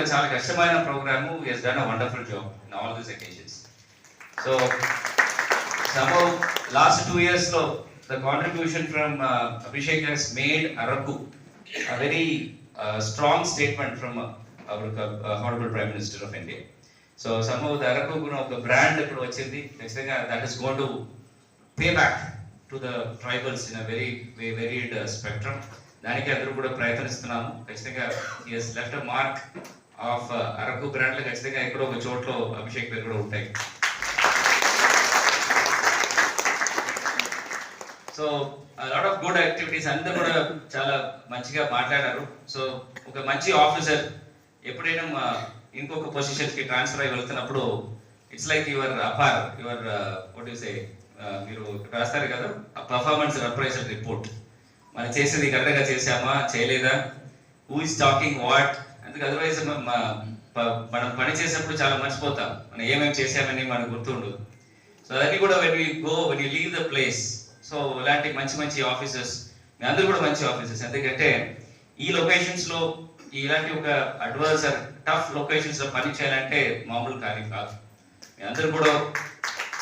కూడా చాలా కష్టమైన programme. He has done a wonderful job in all these occasions. So somehow last 2 years lo the contribution from Abhishek has made Araku a very strong statement from our honorable Prime Minister of India. So somehow the Araku ఒక brand ఇప్పుడు వచ్చింది. ఖచ్చితంగా that is going to pay back to the tribals in a very varied spectrum. దానికి అందరూ కూడా ప్రయత్నిస్తున్నాము. ఖచ్చితంగా he has left a mark of Araku brand లో ఖచ్చితంగా ఎక్కడో ఒక చోట్లో అభిషేక్ పేరు కూడా ఉంటాయి. So lot of good activities అందరూ కూడా చాలా మంచిగా మాట్లాడారు. సో ఒక మంచి ఆఫీసర్ ఎప్పుడైనా ఇంకొక పొజిషన్స్కి ట్రాన్స్ఫర్ అయ్యి వెళ్తున్నప్పుడు it's like your what you say, మీరు రాస్తారు కదా పర్ఫార్మెన్స్ అప్రైజల్ రిపోర్ట్. మనం చేసేది కరెక్ట్గా చేసామా చేయలేదా, హూ ఇస్ టాకింగ్ వాట్, అందుకే అదర్వైజ్ మనం పని చేసేప్పుడు చాలా మర్చిపోతాం మనం ఏమేమి చేసామని మనకు గుర్తుండదు. సో అదన్నీ కూడా when you leave the place. So ఇలాంటి మంచి ఆఫీసర్స్, మీ అందరూ కూడా మంచి ఆఫీసర్స్. ఎందుకంటే ఈ లొకేషన్స్లో ఇలాంటి ఒక అడ్వర్స్ టఫ్ లొకేషన్స్లో పని చేయాలంటే మామూలు కార్యం కాదు. మీ అందరూ కూడా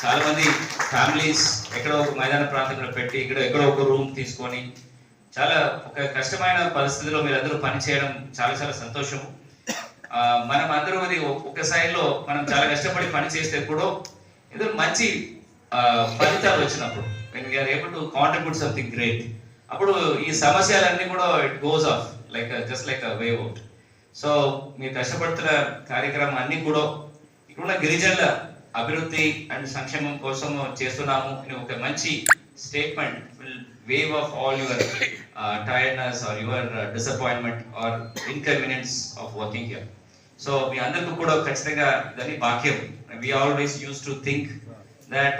చాలా మంది ఫ్యామిలీస్ ఎక్కడో ఒక మైదాన ప్రాంతంలో పెట్టి ఎక్కడో ఒక రూమ్ తీసుకొని చాలా ఒక కష్టమైన పరిస్థితిలో మీరు అందరూ పని చేయడం చాలా సంతోషం. మనం అందరూ అది ఒక సైడ్లో మనం చాలా కష్టపడి పని చేస్తే కూడా ఏదో మంచి ఫలితాలు వచ్చినప్పుడు when we are able to contribute something great, అప్పుడు ఈ సమస్యలన్నీ కూడా it goes off like just like a wave out. So మీరు కష్టపడుతున్న కార్యక్రమం అన్ని కూడా ఇక్కడున్న గిరిజనుల అభివృద్ధి అండ్ సంక్షేమం కోసం చేస్తున్నాము అని ఒక మంచి statement will waive off all your tiredness or your disappointment or inconvenience of working here. So మీ అందరికీ కూడా ఖచ్చితంగా దాని భాగ్యం. We always use to think that